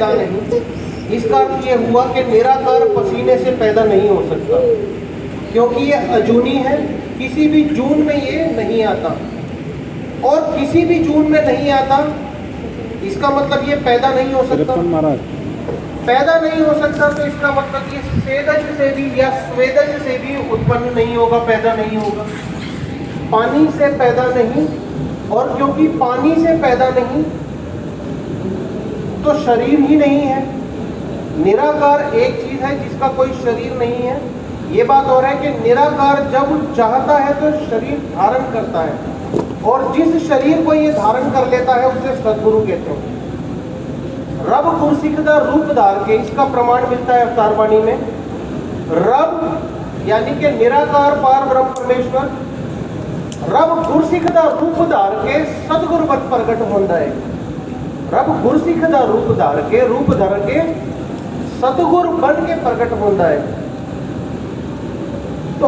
पैदा नहीं, इसका अर्थ ये हुआ कि निराकार पसीने से पैदा नहीं हो सकता, क्योंकि ये अजूनी है, किसी भी जून में ये नहीं आता, और किसी भी जून में नहीं आता, इसका मतलब ये पैदा नहीं हो सकता। पैदा नहीं हो सकता तो इसका मतलब ये स्वेदज से भी या स्वेदज से भी उत्पन्न नहीं होगा, पैदा नहीं होगा। पानी से पैदा नहीं, और क्योंकि पानी से पैदा नहीं तो शरीर ही नहीं है। निराकार एक चीज है जिसका कोई शरीर नहीं है। ये बात हो रहा है कि निराकार जब चाहता है तो शरीर धारण करता है, और जिस शरीर को ये धारण कर लेता है उसे सद्गुरु कहते हैं। रब गुरसिखदा रूप धार के, इसका प्रमाण मिलता है अवतार वाणी में। रब यानी कि निराकार पार ब्रह्म परमेश्वर रब गुरसिखदा रूप धार के सदगुरु बन प्रगट होता है। रब गुरसिखदा रूप धार के सतगुरु बन के प्रकट होता है। तो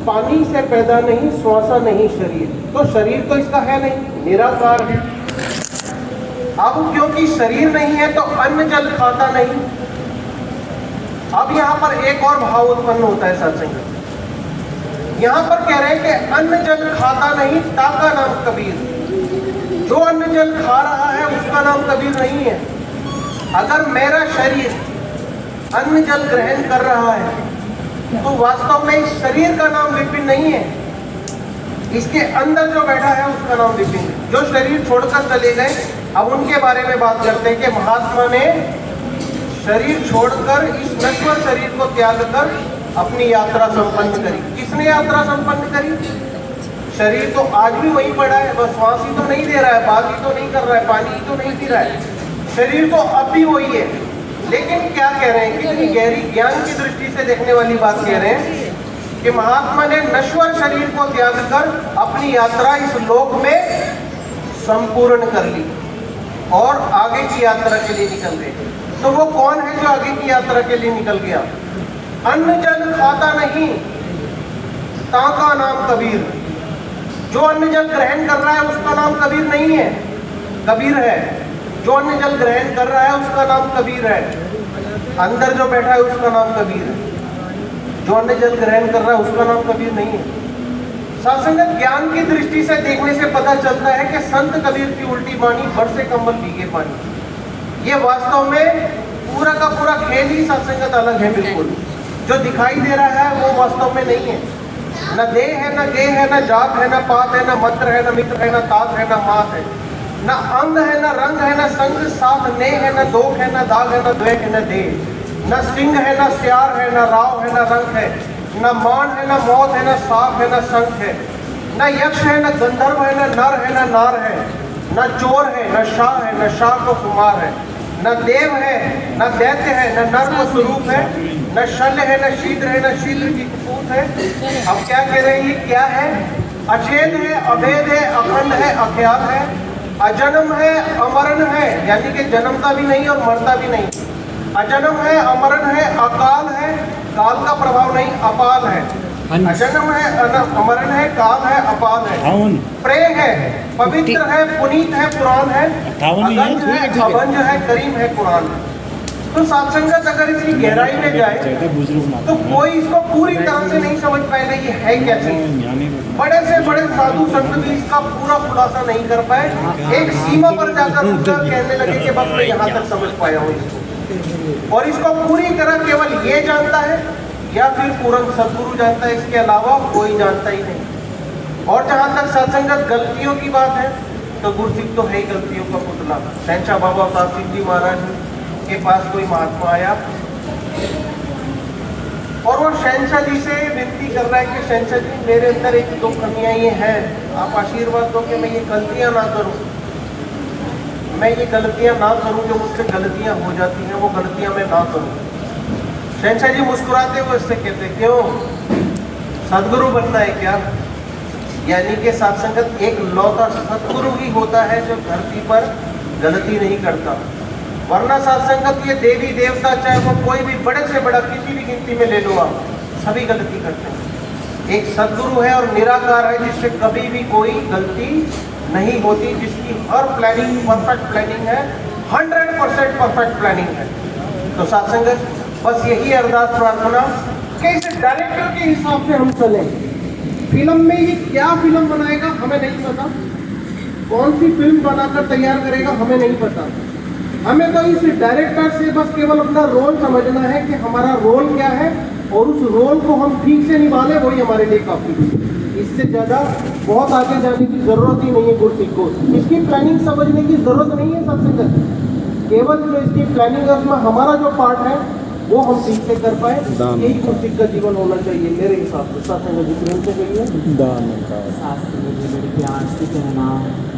पानी से पैदा नहीं, श्वासा नहीं शरीर, तो शरीर तो इसका है नहीं, निराकार है। अब क्योंकि शरीर नहीं है तो अन्न जल खाता नहीं। अब यहां पर एक और भाव उत्पन्न होता है सत्संग। यहां पर कह रहे हैं कि अन्न जल खाता नहीं, ताका नाम कबीर। जो अन्न जल खा रहा है उसका नाम कबीर नहीं है। अगर मेरा शरीर अन्न जल ग्रहण कर रहा है तो वास्तव में इस शरीर का नाम विपिन नहीं है, इसके अंदर जो बैठा है उसका नाम विपिन है। जो शरीर छोड़कर चले गए, अब उनके बारे में बात करते हैं कि महात्मा ने शरीर छोड़कर इस नश्वर शरीर को त्याग कर अपनी यात्रा संपन्न करी। किसने यात्रा संपन्न करी? शरीर तो आज भी वही पड़ा है, बस श्वास ही तो नहीं दे रहा है, बात ही तो नहीं कर रहा है, पानी ही तो नहीं पी रहा है। शरीर तो अब भी वही है, लेकिन क्या कह रहे हैं, कितनी गहरी ज्ञान की दृष्टि से देखने वाली बात कह रहे हैं कि महात्मा ने नश्वर शरीर को त्याग कर अपनी यात्रा इस लोक में संपूर्ण कर ली और आगे की यात्रा के लिए निकल गए। तो वो कौन है जो आगे की यात्रा के लिए निकल गया? अन्न जल खाता नहीं, ताका नाम कबीर। जो अन्न जल ग्रहण कर रहा है उसका नाम कबीर नहीं है, कबीर है। जो अन्न जल ग्रहण कर रहा है उसका नाम कबीर है। अंदर जो बैठा है उसका नाम कबीर है। जो अन्न जल ग्रहण कर रहा है उसका नाम कबीर नहीं है। सत्संगत ज्ञान की दृष्टि से देखने से पता चलता है कि संत कबीर की उल्टी बानी बरसे कंबल भीगे पानी। ये वास्तव में पूरा का पूरा खेल ही सत्संगत अलग है बिल्कुल। जो दिखाई दे रहा है वो वास्तव में नहीं है। न देह है, न गेह है, न जात है, न पात है, न मंत्र है, न मित्र है, न तात है, न मात है, न अंग है, न रंग है, न संग साथ ने है, न दोख है, न दाग है, न द्वैत है, न देह, न सिंह है, न स्यार है, न राव है, न रंग है, न मान है, न मौत है, न साप है, न संख है, न यक्ष है, न गंधर्व है, न नर है, न नार है, न चोर है, न शाह है, न शाह को कुमार है, न देव है, न दैत्य है, न नर को स्वरूप है, न शल्य है, न शीद्र है, न शीद्र की कुपूत है। अब क्या कह रहे हैं? ये क्या है? अछेद है, अभेद है, अखंड है, अख्यात है, अजन्म है, अमरण है, यानी कि जन्मता भी नहीं और मरता भी नहीं। अजन्म है, अमरण है, अकाल है, काल का प्रभाव नहीं, अपाल है। अजन्म है, अमरण है, काल है, अपाल है, प्रेय है, पवित्र है, पुनीत है, पुराण है, अगंज है, अभंज है, करीम है, कुरान है। तो सत्संगत अगर इसकी गहराई में जाए तो कोई इसको पूरी तरह से नहीं समझ पाएगा ये है क्या चीज। बड़े से बड़े साधु संत भी इसका पूरा खुलासा नहीं कर पाए। एक सीमा पर जाकर कहने लगे कि बस मैं यहाँ तक समझ पाया हूँ इसको, और इसको पूरी तरह केवल ये जानता है या फिर पूर्ण सदगुरु जानता है, इसके अलावा कोई जानता ही नहीं। और जहाँ तक सत्संगत गलतियों की बात है तो गुरसिख तो है ही गलतियों का पुतला। शहंशाह बाबा अवतार सिंह जी महाराज के पास कोई महात्मा आया और वो शहंशाह जी से विनती कर रहा है कि शहंशाह जी मेरे अंदर एक दो कमियां ये हैं, आप आशीर्वाद दो कि मैं ये गलतियां ना करूं, मैं ये गलतियां ना करूं, जो मुझसे गलतियां हो जाती हैं वो गलतियां मैं ना करूं। शहंशाह जी मुस्कुराते हुए उससे कहते क्यों, सदगुरु बनना है क्या? यानी कि सत्संगत एक लौता सदगुरु ही होता है जो धरती पर गलती नहीं करता, वरना सत्संगत ये देवी देवता चाहे वो कोई भी बड़े से बड़ा किसी भी गिनती में ले लो आप, सभी गलती करते हैं। एक सदगुरु है और निराकार है जिससे कभी भी कोई गलती नहीं होती, जिसकी हर प्लानिंग परफेक्ट प्लानिंग है, 100% 100% परफेक्ट प्लानिंग है। तो सत्संग बस यही अरदास प्रार्थना कि इस डायरेक्टर के हिसाब से हम चलें। फिल्म में ये क्या फिल्म बनाएगा हमें नहीं पता, कौन सी फिल्म बनाकर तैयार करेगा हमें नहीं पता। हमें तो इस डायरेक्टर से बस केवल अपना रोल समझना है कि हमारा रोल क्या है और उस रोल को हम ठीक से निभा लें, वही हमारे लिए काफी है। इससे ज्यादा बहुत आगे जाने की जरूरत ही नहीं है गुरसिख को। इसकी प्लानिंग समझने की जरूरत नहीं है सत्संग, केवल जो इसकी प्लानिंग है उसमें हमारा जो पार्ट है वो हम ठीक से कर पाए, यही गुरसिख का जीवन होना चाहिए मेरे हिसाब से। सत्संग जी प्रेम से कहिए शास्त्र में बड़े प्यार से कहना